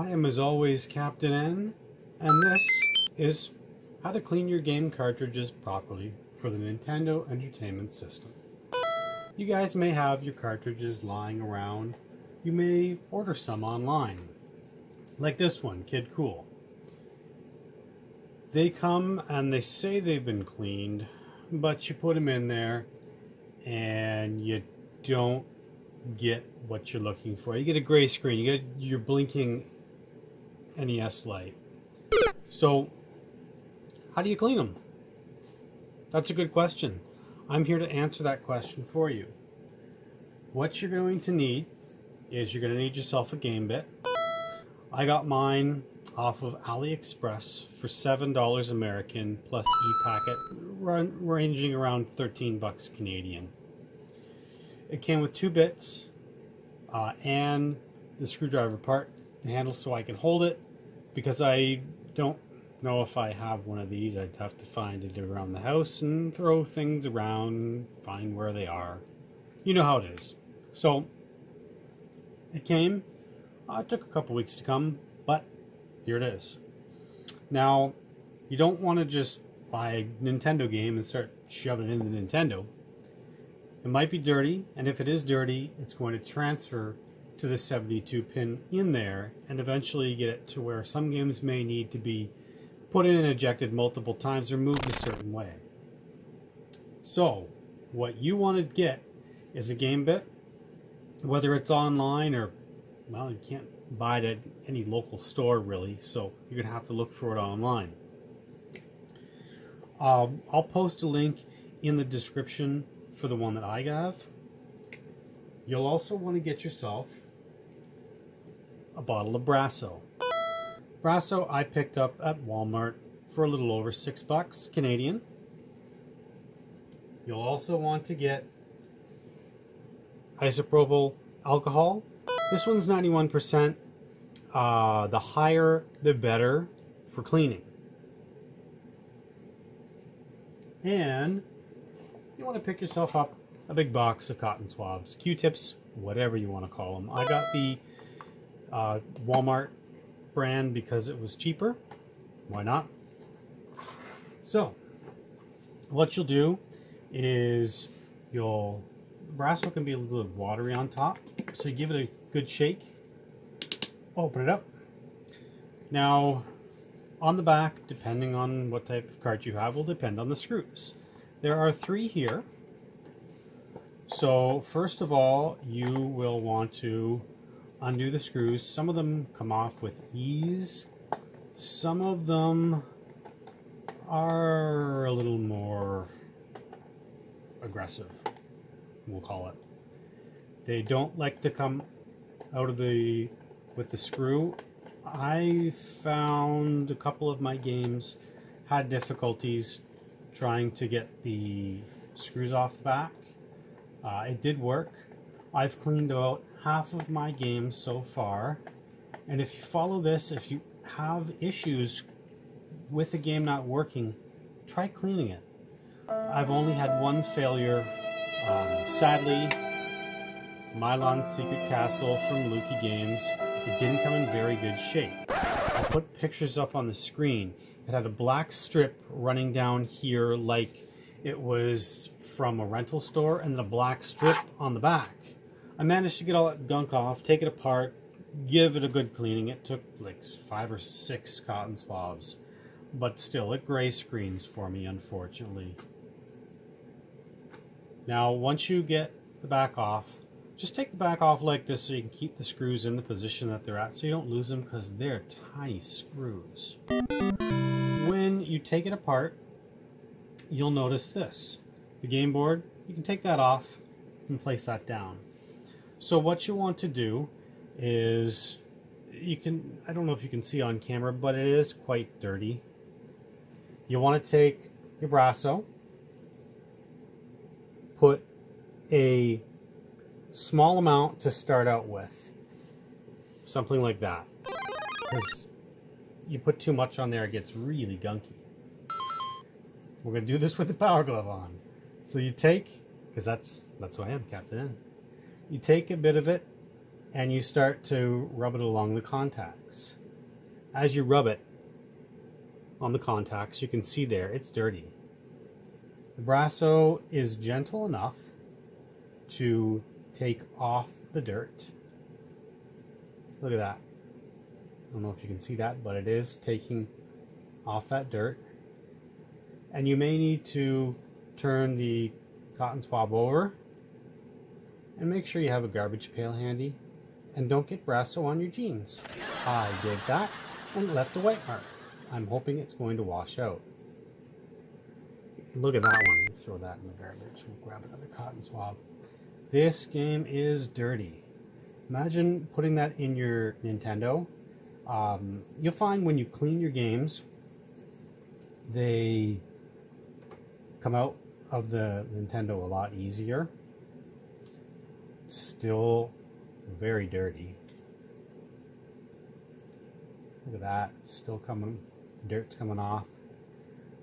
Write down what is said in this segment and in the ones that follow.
I am, as always, Captain N, and this is how to clean your game cartridges properly for the Nintendo Entertainment System. You guys may have your cartridges lying around. You may order some online, like this one, Kid Cool. They come and they say they've been cleaned, but you put them in there and you don't get what you're looking for. You get a gray screen, you get your blinking NES light. So how do you clean them? That's a good question. I'm here to answer that question for you. What you're going to need is you're going to need yourself a game bit. I got mine off of AliExpress for $7 American plus e-packet, ranging around 13 bucks Canadian. It came with 2 bits and the screwdriver part, the handle, so I can hold it, because I don't know if I have one of these. I'd have to find it around the house and throw things around, find where they are. You know how it is. So it came. It took a couple weeks to come, but here it is. Now, you don't want to just buy a Nintendo game and start shoving it in the Nintendo. It might be dirty, and if it is dirty, it's going to transfer to the 72 pin in there, and eventually you get it to where some games may need to be put in and ejected multiple times or moved a certain way. So, what you want to get is a game bit, whether it's online or, well, you can't buy it at any local store really, so you're going to have to look for it online. I'll post a link in the description for the one that I have. You'll also want to get yourself a bottle of Brasso. Brasso I picked up at Walmart for a little over 6 bucks Canadian. You'll also want to get isopropyl alcohol. This one's 91%. The higher the better for cleaning. And you want to pick yourself up a big box of cotton swabs, Q-tips, whatever you want to call them. I got the Walmart brand because it was cheaper. Why not? So what you'll do is Brasso can be a little watery on top, so you give it a good shake. Open it up. Now on the back, depending on what type of cart you have, will depend on the screws. There are 3 here. So first of all, you will want to undo the screws. Some of them come off with ease. Some of them are a little more aggressive, we'll call it. They don't like to come out of with the screw. I found a couple of my games had difficulties trying to get the screws off the back. It did work. I've cleaned out half of my games so far, and if you follow this, if you have issues with the game not working, try cleaning it. I've only had one failure. Sadly, Milon's Secret Castle from Lukey Games. It didn't come in very good shape. I put pictures up on the screen. It had a black strip running down here like it was from a rental store, and then a black strip on the back. I managed to get all that gunk off, take it apart, give it a good cleaning. It took like 5 or 6 cotton swabs, but still it gray screens for me, unfortunately. Now once you get the back off, just take the back off like this so you can keep the screws in the position that they're at so you don't lose them, because they're tiny screws. When you take it apart, you'll notice this. The game board, you can take that off and place that down. So what you want to do is, I don't know if you can see on camera, but it is quite dirty. You want to take your Brasso, put a small amount to start out with, something like that, because you put too much on there, it gets really gunky. We're going to do this with the power glove on. So you take, because that's who I am, Captain N. You take a bit of it and you start to rub it along the contacts. As you rub it on the contacts, you can see there it's dirty. The Brasso is gentle enough to take off the dirt. Look at that. I don't know if you can see that, but it is taking off that dirt. And you may need to turn the cotton swab over and make sure you have a garbage pail handy, and don't get Brasso on your jeans. I did that and left a white mark. I'm hoping it's going to wash out. Look at that one. Let's throw that in the garbage. We'll grab another cotton swab. This game is dirty. Imagine putting that in your Nintendo. You'll find when you clean your games, they come out of the Nintendo a lot easier. Still very dirty. Look at that. Still coming, dirt's coming off.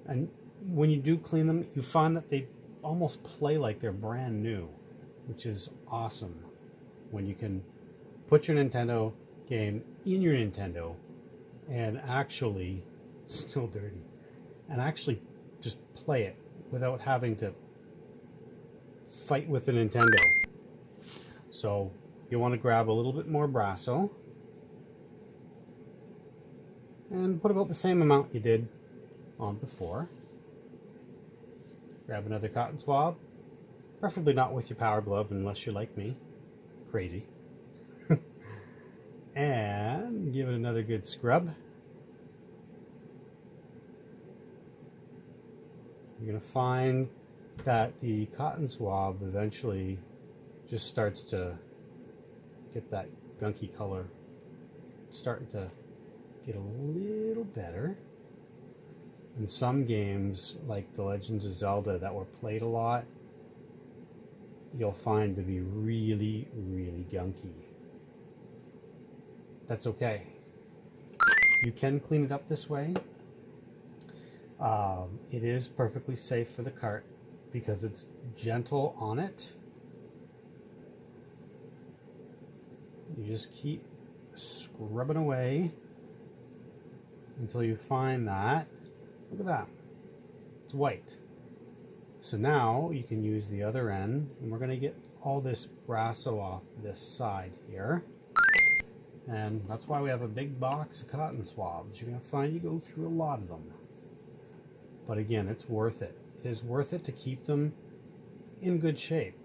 And when you do clean them, you find that they almost play like they're brand new, which is awesome. When you can put your Nintendo game in your Nintendo and actually, still dirty, and actually just play it without having to fight with the Nintendo. So you want to grab a little bit more Brasso and put about the same amount you did on before. Grab another cotton swab, preferably not with your power glove unless you're like me, crazy. And give it another good scrub. You're going to find that the cotton swab eventually just starts to get that gunky color, starting to get a little better. In some games, like The Legend of Zelda that were played a lot, you'll find to be really, really gunky. That's okay. You can clean it up this way. It is perfectly safe for the cart because it's gentle on it. You just keep scrubbing away until you find that. Look at that. It's white. So now you can use the other end, and we're going to get all this Brasso off this side here. And that's why we have a big box of cotton swabs. You're going to find you go through a lot of them. But again, it's worth it. It is worth it to keep them in good shape.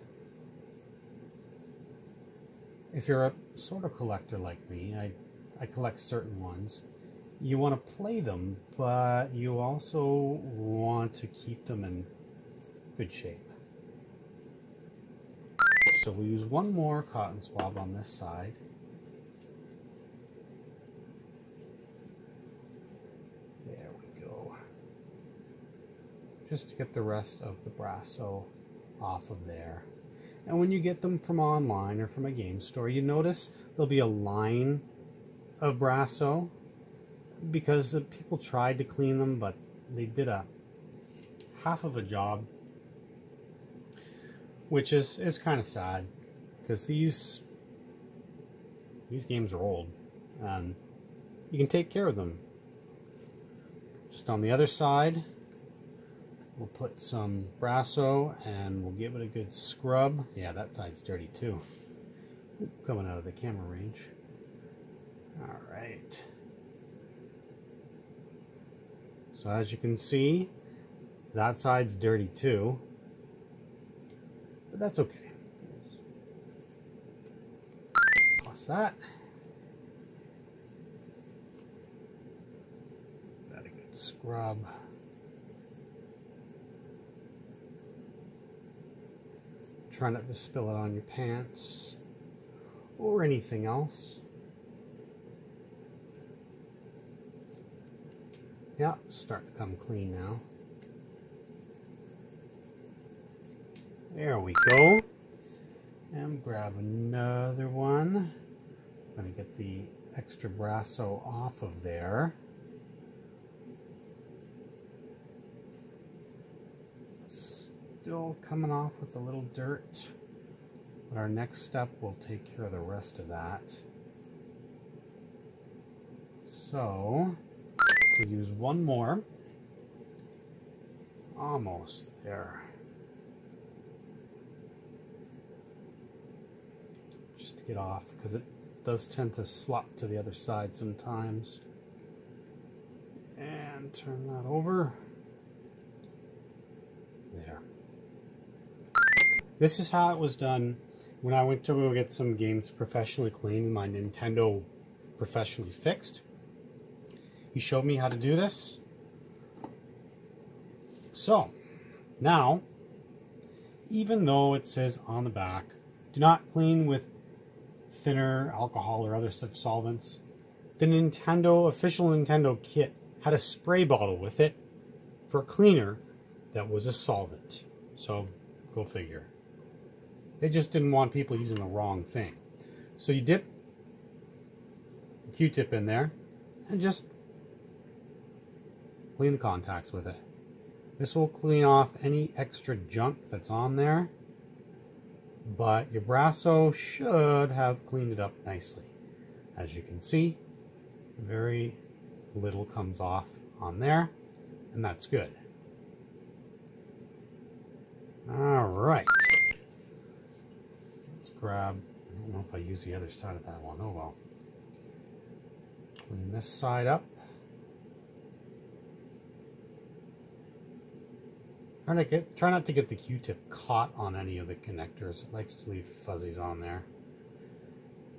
If you're a sort of collector like me, I collect certain ones. You want to play them, but you also want to keep them in good shape. So we'll use one more cotton swab on this side. There we go. Just to get the rest of the Brasso off of there. And when you get them from online or from a game store, you notice there'll be a line of Brasso because people tried to clean them, but they did a half of a job, which is kind of sad because these games are old and you can take care of them. Just on the other side, we'll put some Brasso and we'll give it a good scrub. Yeah, that side's dirty too. Coming out of the camera range. All right. So as you can see, that side's dirty too, but that's okay. Toss that. That a good scrub. Try not to spill it on your pants or anything else. Yeah, it's starting to come clean now. There we go. And grab another one. I'm going to get the extra Brasso off of there. Still coming off with a little dirt. But our next step will take care of the rest of that. So, we'll use one more. Almost there. Just to get off, because it does tend to slop to the other side sometimes. And turn that over. There. This is how it was done when I went to go get some games professionally cleaned, my Nintendo professionally fixed. He showed me how to do this. So, now, even though it says on the back, do not clean with thinner, alcohol, or other such solvents, the Nintendo, official Nintendo kit had a spray bottle with it for a cleaner that was a solvent. So, go figure. They just didn't want people using the wrong thing. So you dip the Q-tip in there and just clean the contacts with it. This will clean off any extra junk that's on there, but your Brasso should have cleaned it up nicely. As you can see, very little comes off on there, and that's good. Alright. Let's grab, I don't know if I use the other side of that one, oh well. Clean this side up. Try not to get the Q-tip caught on any of the connectors. It likes to leave fuzzies on there.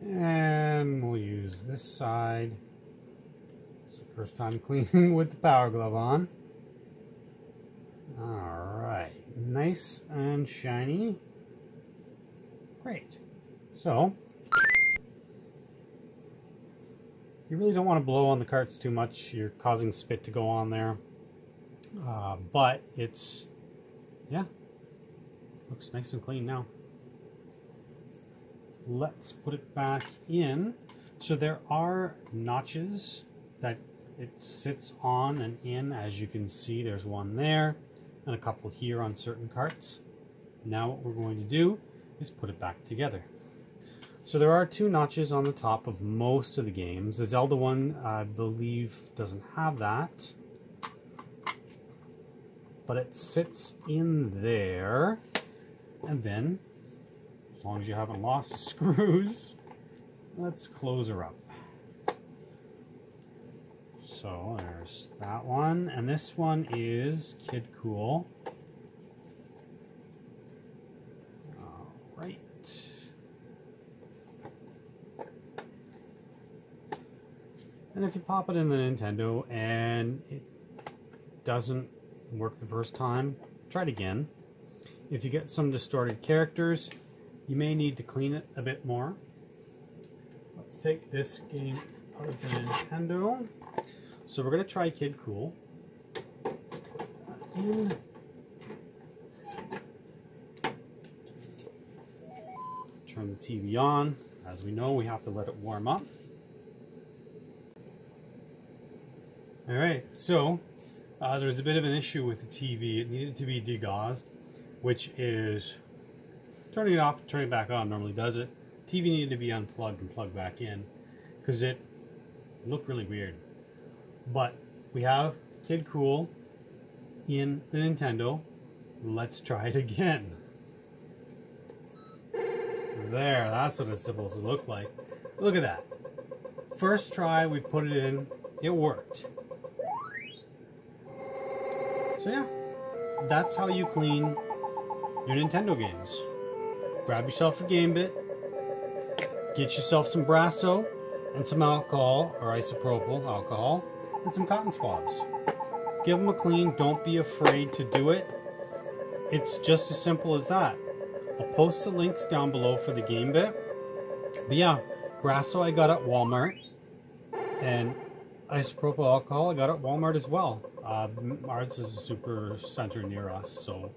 And we'll use this side. It's the first time cleaning with the Power Glove on. Alright, nice and shiny. Great. So, you really don't want to blow on the carts too much. You're causing spit to go on there. But it's, yeah, looks nice and clean now. Let's put it back in. So there are notches that it sits on and in. As you can see, there's one there and a couple here on certain carts. Now what we're going to do is put it back together. So there are two notches on the top of most of the games. The Zelda one, I believe, doesn't have that. But it sits in there. And then, as long as you haven't lost the screws, let's close her up. So there's that one. And this one is Kid Cool. Alright. And if you pop it in the Nintendo and it doesn't work the first time, try it again. If you get some distorted characters, you may need to clean it a bit more. Let's take this game out of the Nintendo. So we're going to try Kid Cool. Let's put that in. Turn the TV on. As we know, we have to let it warm up. Alright, so there was a bit of an issue with the TV. It needed to be degaussed, which is turning it off, turning it back on normally does it. TV needed to be unplugged and plugged back in because it looked really weird. But we have Kid Cool in the Nintendo. Let's try it again. There, that's what it's supposed to look like. Look at that. First try, we put it in, it worked. So yeah, that's how you clean your Nintendo games. Grab yourself a Gamebit, get yourself some Brasso and some alcohol or isopropyl alcohol and some cotton swabs. Give them a clean, don't be afraid to do it. It's just as simple as that. I'll post the links down below for the Gamebit. But yeah, Brasso I got at Walmart and isopropyl alcohol I got at Walmart as well. Ours is a super center near us, so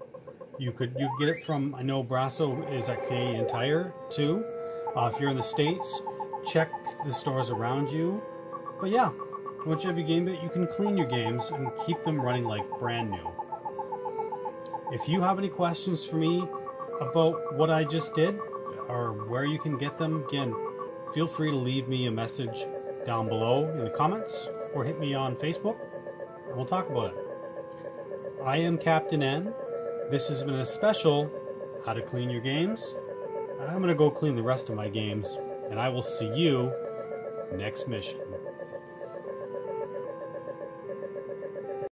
you get it from, I know Brasso is at Canadian Tire too. If you're in the States, check the stores around you. But yeah, once you have your Gamebit, you can clean your games and keep them running like brand new. If you have any questions for me about what I just did, or where you can get them, again, feel free to leave me a message down below in the comments or hit me on Facebook and we'll talk about it. I am Captain N. This has been a special How to Clean Your Games. I'm going to go clean the rest of my games, and I will see you next mission.